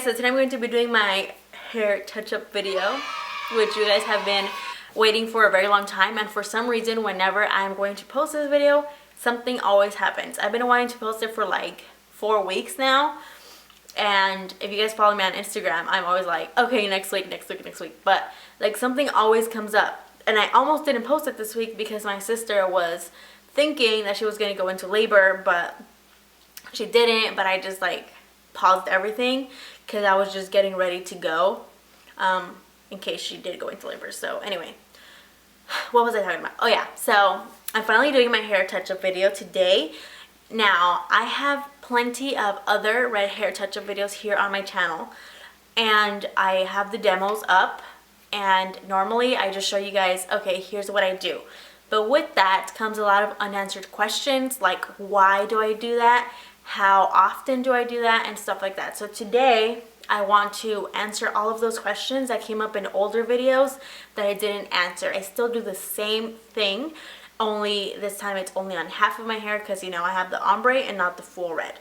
so today I'm going to be doing my hair touch-up video, which you guys have been waiting for a very long time, and for some reason whenever I'm going to post this video, something always happens. I've been wanting to post it for like 4 weeks now, and if you guys follow me on Instagram, I'm always like, okay, next week, but like something always comes up, and I almost didn't post it this week because my sister was thinking that she was going to go into labor, but she didn't. But I just like paused everything because I was just getting ready to go in case she did go into labor. So anyway, what was I talking about? Oh yeah, so I'm finally doing my hair touch-up video today. Now, I have plenty of other red hair touch-up videos here on my channel, and I have the demos up, and normally I just show you guys, okay, here's what I do. But with that comes a lot of unanswered questions, like why do I do that? How often do I do that? And stuff like that. So today I want to answer all of those questions that came up in older videos that I didn't answer. I still do the same thing, only this time it's only on half of my hair because, you know, I have the ombre and not the full red.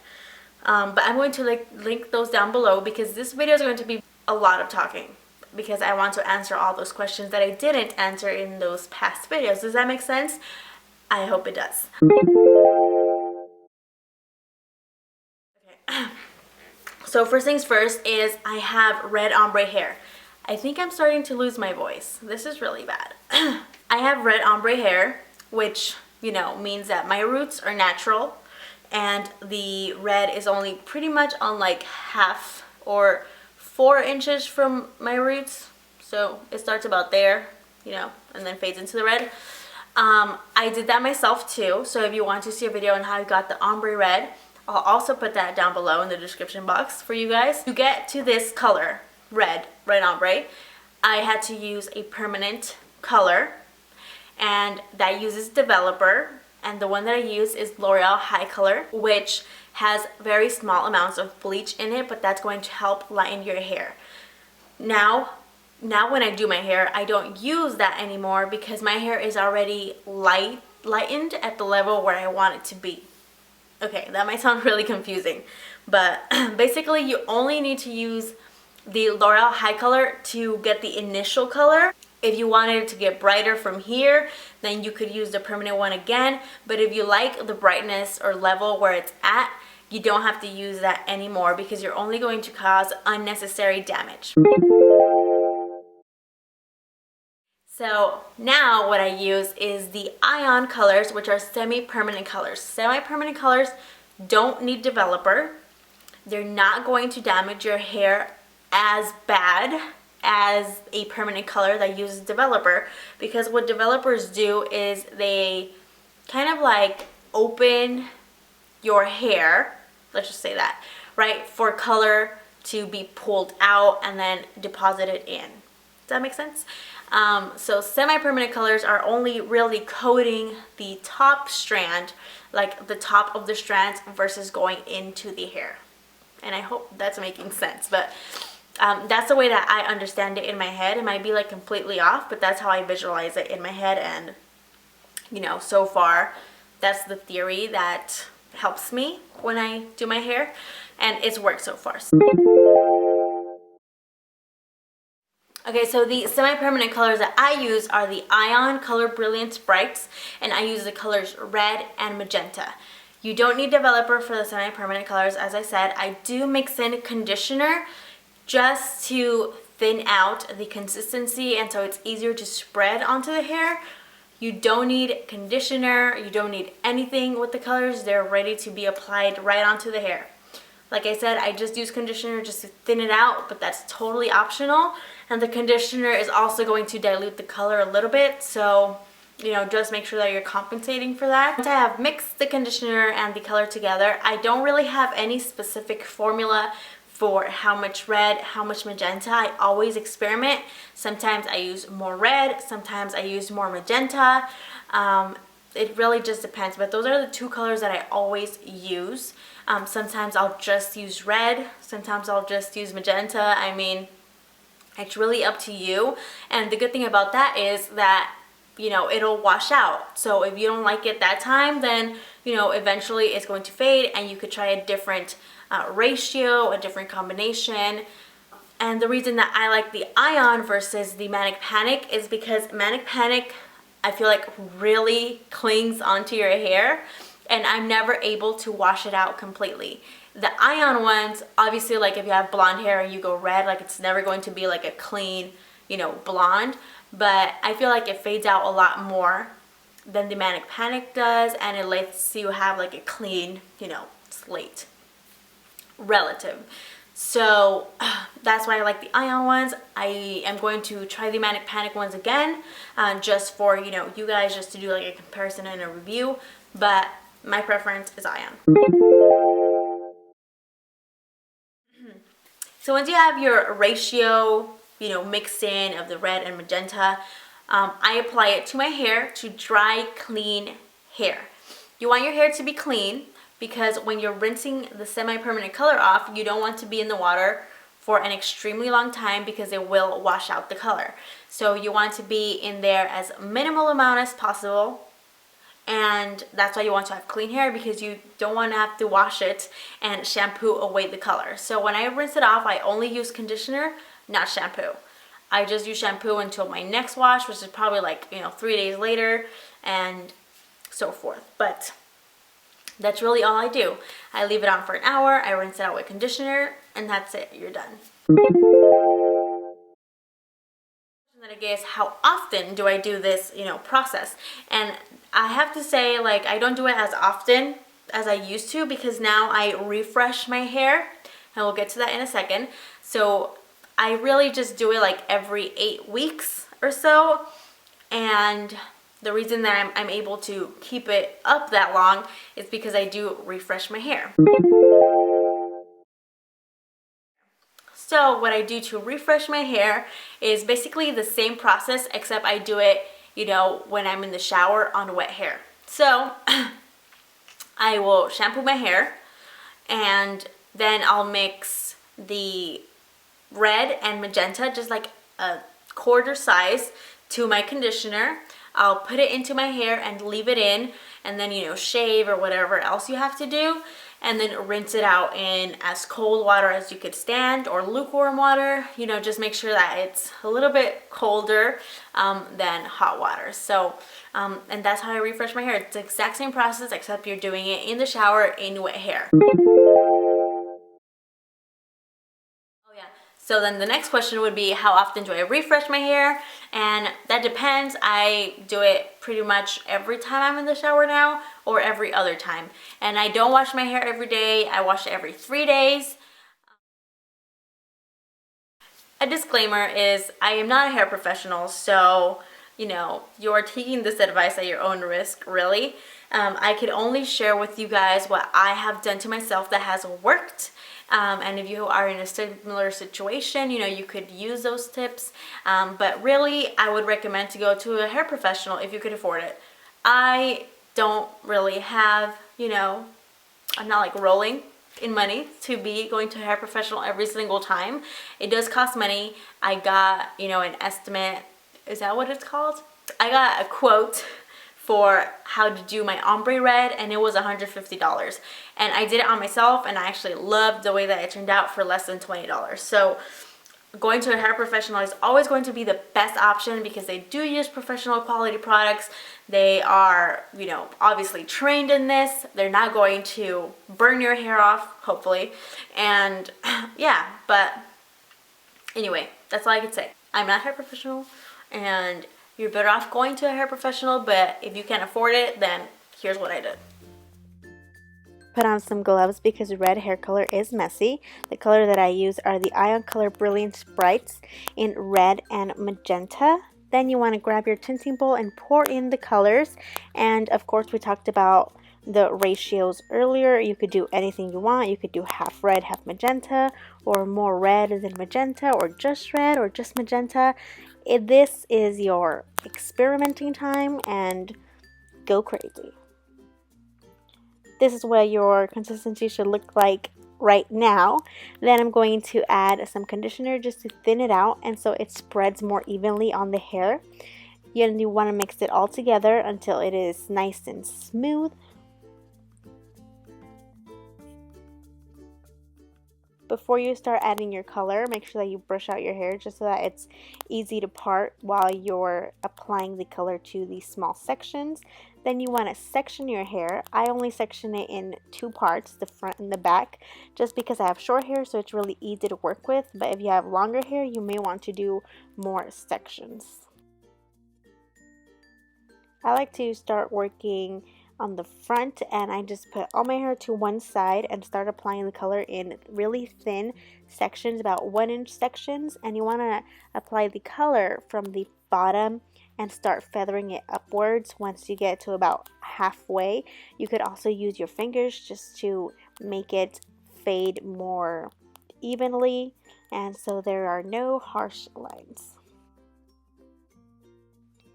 But I'm going to link those down below because this video is going to be a lot of talking, because I want to answer all those questions that I didn't answer in those past videos. Does that make sense? I hope it does. Okay. So first things first is I have red ombre hair. I think I'm starting to lose my voice. This is really bad. I have red ombre hair, which, you know, means that my roots are natural and the red is only pretty much on like half or 4 inches from my roots. So it starts about there, you know, and then fades into the red. I did that myself too. So if you want to see a video on how I got the ombre red, I'll also put that down below in the description box for you guys. To get to this color, red ombre, I had to use a permanent color, and that uses developer, and the one that I use is L'Oreal High Color, which has very small amounts of bleach in it, but that's going to help lighten your hair. Now when I do my hair, I don't use that anymore because my hair is already lightened at the level where I want it to be. Okay, that might sound really confusing, but basically you only need to use the L'Oreal High Color to get the initial color. If you wanted it to get brighter from here, then you could use the permanent one again. But if you like the brightness or level where it's at, you don't have to use that anymore because you're only going to cause unnecessary damage. So now what I use is the ion colors, which are semi-permanent colors. Semi-permanent colors don't need developer. They're not going to damage your hair as bad as a permanent color that uses developer, because what developers do is they kind of like open your hair, let's just say that, right, for color to be pulled out and then deposited in. Does that make sense? So semi-permanent colors are only really coating the top strand, like the top of the strands, versus going into the hair. And I hope that's making sense, but that's the way that I understand it in my head. It might be like completely off, but that's how I visualize it in my head, and you know, so far that's the theory that helps me when I do my hair, and it's worked so far. Okay, so the semi-permanent colors that I use are the Ion Color Brilliance Brights, and I use the colors red and magenta. You don't need developer for the semi-permanent colors. As I said, I do mix in conditioner just to thin out the consistency, and so it's easier to spread onto the hair. You don't need conditioner, you don't need anything with the colors. They're ready to be applied right onto the hair. Like I said, I just use conditioner just to thin it out, but that's totally optional. And the conditioner is also going to dilute the color a little bit, so you know, just make sure that you're compensating for that. Once I have mixed the conditioner and the color together, I don't really have any specific formula for how much red, how much magenta. I always experiment. Sometimes I use more red, sometimes I use more magenta. It really just depends, but those are the 2 colors that I always use. Sometimes I'll just use red, sometimes I'll just use magenta. I mean, it's really up to you. And the good thing about that is that, you know, it'll wash out. So if you don't like it that time, then, you know, eventually it's going to fade and you could try a different ratio, a different combination. And the reason that I like the Ion versus the Manic Panic is because Manic Panic, I feel like, really clings onto your hair, and I'm never able to wash it out completely. The Ion ones, obviously, like if you have blonde hair and you go red, like it's never going to be like a clean, you know, blonde, but I feel like it fades out a lot more than the Manic Panic does, and it lets you have like a clean, you know, slate relative. So that's why I like the Ion ones. I am going to try the Manic Panic ones again, just for, you know, you guys, just to do like a comparison and a review, but my preference is Ion. So once you have your ratio, you know, mixed in of the red and magenta, I apply it to my hair to dry, clean hair. You want your hair to be clean because when you're rinsing the semi-permanent color off, you don't want to be in the water for an extremely long time because it will wash out the color. So you want to be in there as minimal amount as possible, and that's why you want to have clean hair, because you don't want to have to wash it and shampoo away the color. So when I rinse it off, I only use conditioner, not shampoo. I just use shampoo until my next wash, which is probably like, you know, 3 days later and so forth. But that's really all I do. I leave it on for an hour, I rinse it out with conditioner, and that's it, you're done. That I guess, how often do I do this, you know, process? And I have to say, like, I don't do it as often as I used to, because now I refresh my hair, and we'll get to that in a second. So I really just do it like every 8 weeks or so, and the reason that I'm able to keep it up that long is because I do refresh my hair. So what I do to refresh my hair is basically the same process, except I do it, you know, when I'm in the shower on wet hair. So I will shampoo my hair, and then I'll mix the red and magenta, just like a quarter size, to my conditioner. I'll put it into my hair and leave it in, and then, you know, shave or whatever else you have to do, and then rinse it out in as cold water as you could stand, or lukewarm water. You know, just make sure that it's a little bit colder than hot water. So and that's how I refresh my hair. It's the exact same process, except you're doing it in the shower in wet hair. So then the next question would be, how often do I refresh my hair? And that depends. I do it pretty much every time I'm in the shower now, or every other time. And I don't wash my hair every day. I wash it every 3 days. A disclaimer is, I am not a hair professional, so, you know, you are taking this advice at your own risk, really. I could only share with you guys what I have done to myself that has worked. And if you are in a similar situation, you know, you could use those tips. But really, I would recommend to go to a hair professional if you could afford it. I don't really have, you know, I'm not like rolling in money to be going to a hair professional every single time. It does cost money. I got, you know, an estimate. Is that what it's called? I got a quote for how to do my ombre red, and it was $150, and I did it on myself, and I actually loved the way that it turned out for less than $20. So going to a hair professional is always going to be the best option, because they do use professional quality products. They are, you know, obviously trained in this. They're not going to burn your hair off, hopefully. And yeah, but anyway, that's all I could say. I'm not a hair professional, and you're better off going to a hair professional, but if you can't afford it, then here's what I did. Put on some gloves because red hair color is messy. The color that I use are the Ion Color Brilliance Brights in red and magenta. Then you want to grab your tinting bowl and pour in the colors. And of course, we talked about the ratios earlier. You could do anything you want. You could do half red, half magenta, or more red than magenta, or just red, or just magenta. This is your experimenting time, and go crazy. This is what your consistency should look like right now. Then I'm going to add some conditioner just to thin it out, and so it spreads more evenly on the hair. You want to mix it all together until it is nice and smooth. Before you start adding your color, make sure that you brush out your hair just so that it's easy to part while you're applying the color to these small sections. Then you want to section your hair. I only section it in 2 parts, the front and the back, just because I have short hair, so it's really easy to work with. But if you have longer hair, you may want to do more sections. I like to start working on the front, and I just put all my hair to one side and start applying the color in really thin sections, about 1-inch sections. And you want to apply the color from the bottom and start feathering it upwards. Once you get to about halfway, you could also use your fingers just to make it fade more evenly, and so there are no harsh lines.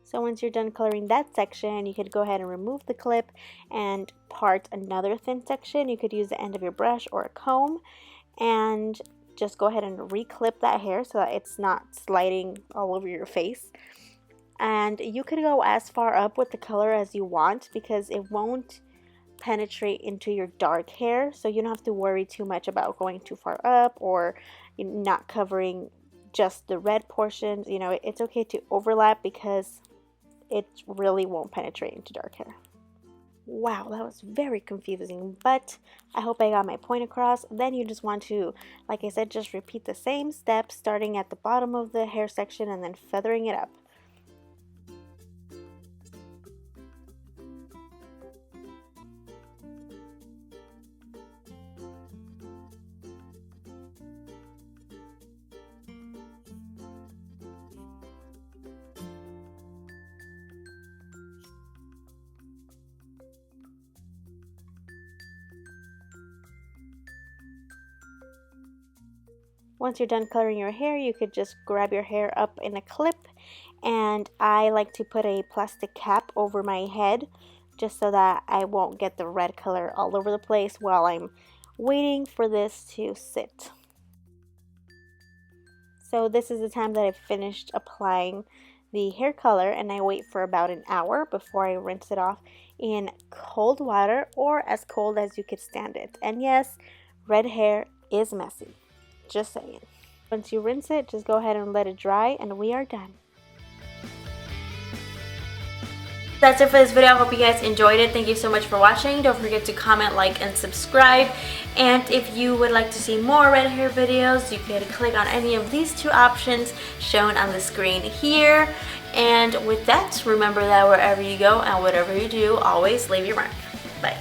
So once you're done coloring that section, you could go ahead and remove the clip and part another thin section. You could use the end of your brush or a comb and just go ahead and re-clip that hair so that it's not sliding all over your face. And you could go as far up with the color as you want because it won't penetrate into your dark hair, so you don't have to worry too much about going too far up or not covering just the red portions. You know, it's okay to overlap because it really won't penetrate into dark hair. Wow, that was very confusing, but I hope I got my point across. Then you just want to, like I said, just repeat the same steps, starting at the bottom of the hair section and then feathering it up. Once you're done coloring your hair, you could just grab your hair up in a clip, and I like to put a plastic cap over my head just so that I won't get the red color all over the place while I'm waiting for this to sit. So this is the time that I've finished applying the hair color, and I wait for about an hour before I rinse it off in cold water, or as cold as you could stand it. And yes, red hair is messy. Just saying. Once you rinse it, just go ahead and let it dry, and we are done. That's it for this video. I hope you guys enjoyed it. Thank you so much for watching. Don't forget to comment, like, and subscribe. And if you would like to see more red hair videos, you can click on any of these 2 options shown on the screen here. And with that, remember that wherever you go and whatever you do, always leave your mark. Bye.